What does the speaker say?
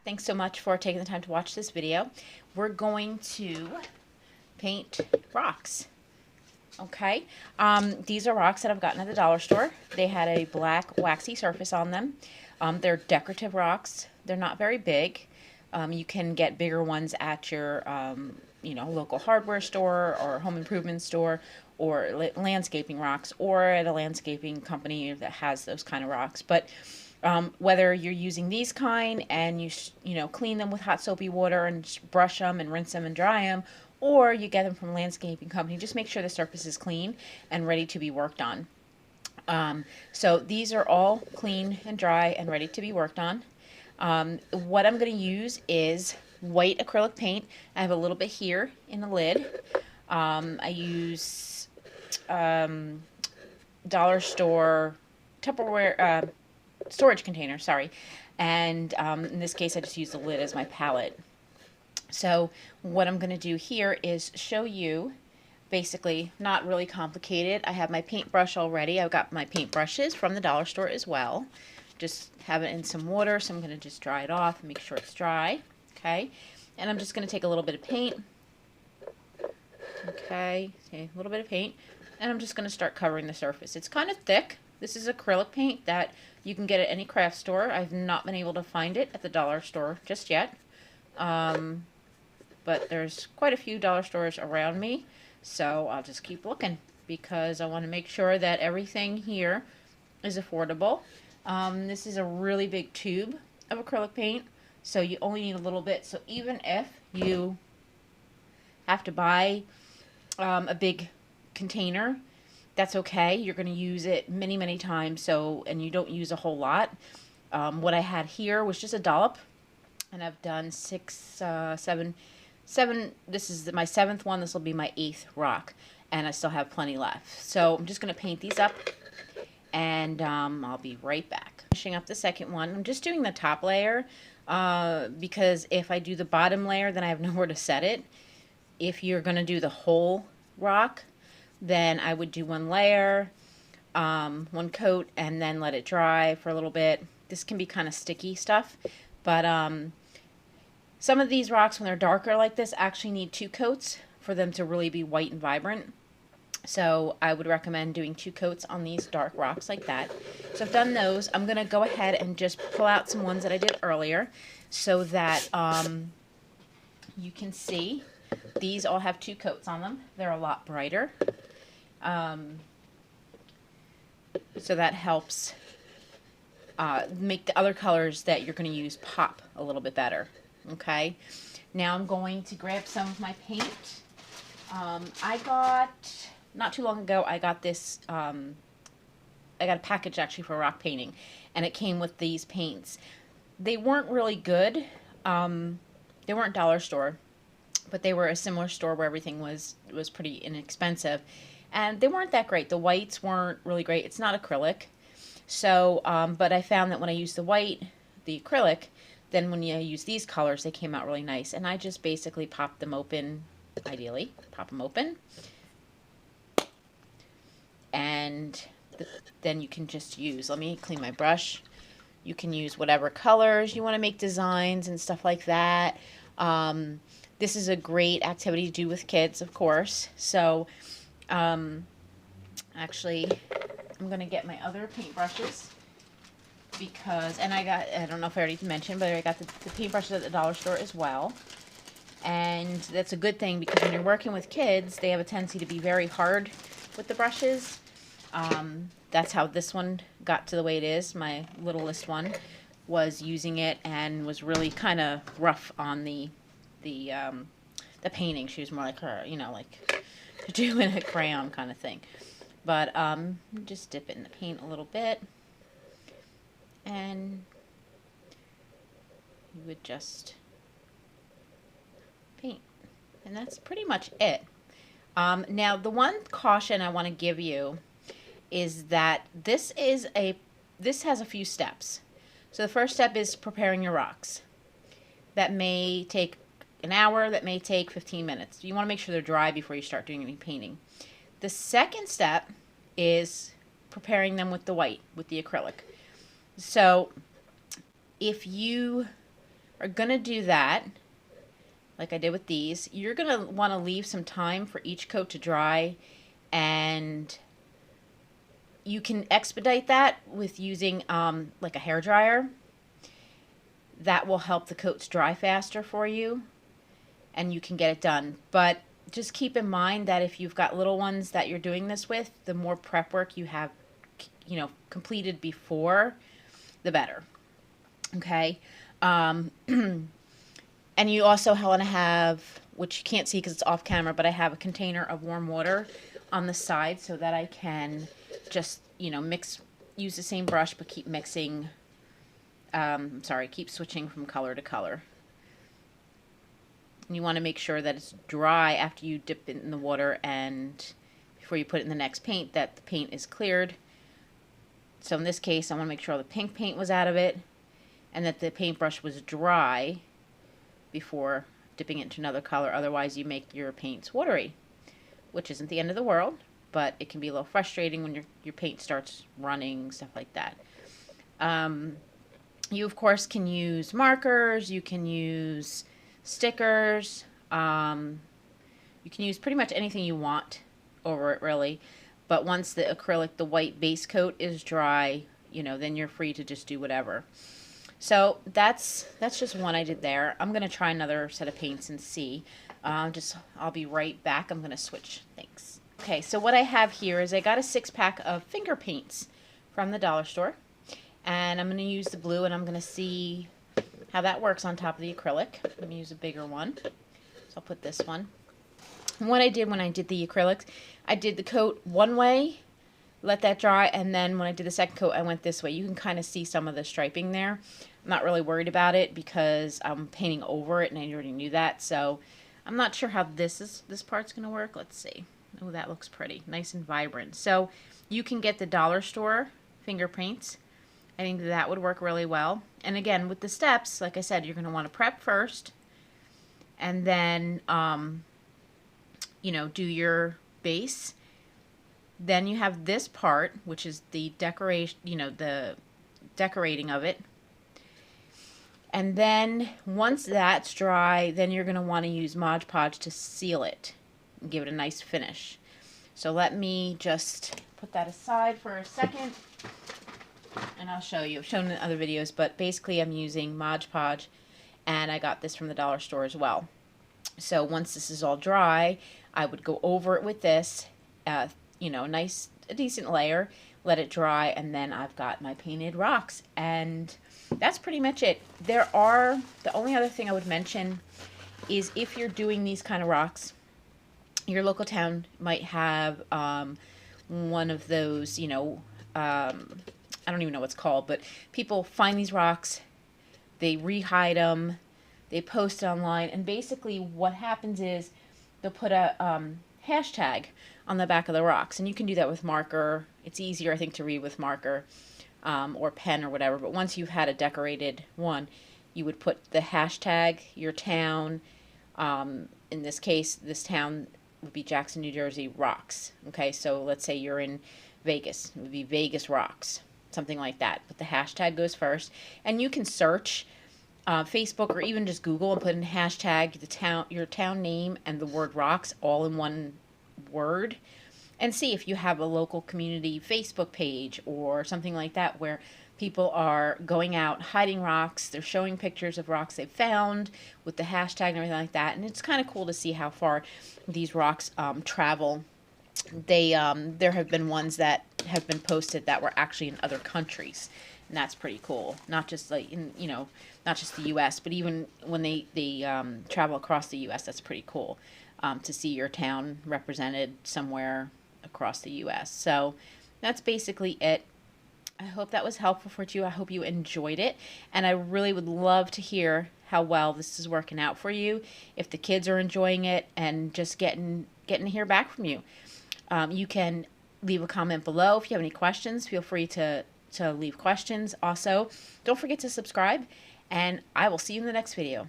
Thanks so much for taking the time to watch this video. We're going to paint rocks. Okay, these are rocks that I've gotten at the dollar store. They had a black waxy surface on them. They're decorative rocks. They're not very big. You can get bigger ones at your local hardware store or home improvement store, or landscaping rocks, or at a landscaping company that has those kind of rocks. But whether you're using these kind and you clean them with hot soapy water and brush them and rinse them and dry them, or you get them from a landscaping company, just make sure the surface is clean and ready to be worked on. So these are all clean and dry and ready to be worked on. What I'm going to use is white acrylic paint. I have a little bit here in the lid. I use dollar store Tupperware storage container, sorry. And in this case, I just use the lid as my palette. So what I'm going to do here is show you, basically not really complicated. I have my paintbrush already. I've got my paintbrushes from the dollar store as well. Just have it in some water, so I'm going to just dry it off and make sure it's dry. Okay, and I'm just going to take a little bit of paint. Okay, a little bit of paint, and I'm just going to start covering the surface. It's kind of thick. This is acrylic paint that you can get at any craft store. I've not been able to find it at the dollar store just yet. But there's quite a few dollar stores around me, so I'll just keep looking because I want to make sure that everything here is affordable. This is a really big tube of acrylic paint, so you only need a little bit. So even if you have to buy a big container, that's okay. You're going to use it many, many times, and you don't use a whole lot. What I had here was just a dollop, and I've done seven. This is my 7th one. This will be my 8th rock, and I still have plenty left. So I'm just going to paint these up, and I'll be right back. Finishing up the second one. I'm just doing the top layer because if I do the bottom layer, then I have nowhere to set it. If you're going to do the whole rock, then I would do one layer, one coat, and then let it dry for a little bit. This can be kind of sticky stuff, but some of these rocks, when they're darker like this, actually need 2 coats for them to really be white and vibrant. So I would recommend doing 2 coats on these dark rocks like that. So I've done those. I'm going to go ahead and just pull out some ones that I did earlier so that you can see. These all have 2 coats on them. They're a lot brighter. So that helps make the other colors that you're going to use pop a little bit better. Okay, now I'm going to grab some of my paint. I got, not too long ago, I got this, I got a package actually for rock painting, and it came with these paints. They weren't really good. They weren't dollar store, but they were a similar store where everything was pretty inexpensive, and they weren't that great. The whites weren't really great. It's not acrylic, so but I found that when I used the white, the acrylic, then when you use these colors, they came out really nice. And I just basically pop them open, ideally, pop them open. And then you can just use, let me clean my brush. You can use whatever colors you want to make designs and stuff like that. This is a great activity to do with kids, of course. So, actually, I'm going to get my other paintbrushes. Because, and I don't know if I already mentioned, but I got the paintbrushes at the dollar store as well. And that's a good thing because when you're working with kids, they have a tendency to be very hard with the brushes. That's how this one got to the way it is. My littlest one was using it and was really kind of rough on the painting. She was more like her, like doing a crayon kind of thing. But just dip it in the paint a little bit. And you would just paint. And that's pretty much it. Now, the one caution I want to give you is that this has a few steps. So the first step is preparing your rocks. That may take an hour, that may take 15 minutes. You want to make sure they're dry before you start doing any painting. The second step is preparing them with the white, with the acrylic. So if you are going to do that, like I did with these, you're going to want to leave some time for each coat to dry, and you can expedite that with using like a hair dryer. That will help the coats dry faster for you, and you can get it done. But just keep in mind that if you've got little ones that you're doing this with, the more prep work you have, completed before, the better. Okay. And you also want to have, which you can't see because it's off camera, but I have a container of warm water on the side so that I can just, use the same brush, but keep mixing, keep switching from color to color. And you want to make sure that it's dry after you dip it in the water and before you put it in the next paint, that the paint is cleared. So in this case, I want to make sure all the pink paint was out of it and that the paintbrush was dry before dipping it into another color. Otherwise, you make your paints watery, which isn't the end of the world, but it can be a little frustrating when your paint starts running, stuff like that. You, of course, can use markers. You can use stickers. You can use pretty much anything you want over it, really. But once the acrylic, the white base coat is dry, then you're free to just do whatever. So that's just one I did there. I'm going to try another set of paints and see. I'll be right back. I'm going to switch things. Okay, so what I have here is I got a 6-pack of finger paints from the dollar store. And I'm going to use the blue, and I'm going to see how that works on top of the acrylic. I'm going to use a bigger one. So I'll put this one. And what I did when I did the acrylics, I did the coat one way, let that dry, and then when I did the second coat, I went this way. You can kind of see some of the striping there. I'm not really worried about it because I'm painting over it, and I already knew that. So I'm not sure how this part's going to work. Let's see. Oh, that looks pretty. Nice and vibrant. So you can get the dollar store finger paints. I think that would work really well. And again, with the steps, like I said, you're going to want to prep first, and then, do your base. Then you have this part, which is the decoration, the decorating of it. And then once that's dry, then you're going to want to use Mod Podge to seal it and give it a nice finish. So let me just put that aside for a second, and I'll show you. I've shown in other videos, but basically I'm using Mod Podge, and I got this from the dollar store as well. So once this is all dry, I would go over it with this, a decent layer, let it dry, and then I've got my painted rocks. And that's pretty much it. The only other thing I would mention is if you're doing these kind of rocks, your local town might have one of those, I don't even know what it's called, but people find these rocks, they re-hide them, they post it online, and basically what happens is they'll put a hashtag on the back of the rocks, and you can do that with marker. It's easier, I think, to read with marker or pen or whatever, but once you've had a decorated one, you would put the hashtag, your town, in this case, this town would be Jackson, New Jersey, rocks. Okay, so let's say you're in Vegas, it would be Vegas rocks, something like that, but the hashtag goes first, and you can search Facebook or even just Google and put in hashtag your town name and the word rocks all in one word, and see if you have a local community Facebook page or something like that where people are going out hiding rocks, they're showing pictures of rocks they've found with the hashtag and everything like that, and it's kind of cool to see how far these rocks travel. There have been ones that have been posted that were actually in other countries, and that's pretty cool. Not just like not just the U.S., but even when they travel across the U.S., that's pretty cool to see your town represented somewhere across the U.S. So that's basically it. I hope that was helpful for you. I hope you enjoyed it, and I really would love to hear how well this is working out for you, if the kids are enjoying it, and just getting to hear back from you. You can leave a comment below if you have any questions. Feel free to leave questions. Also, don't forget to subscribe, and I will see you in the next video.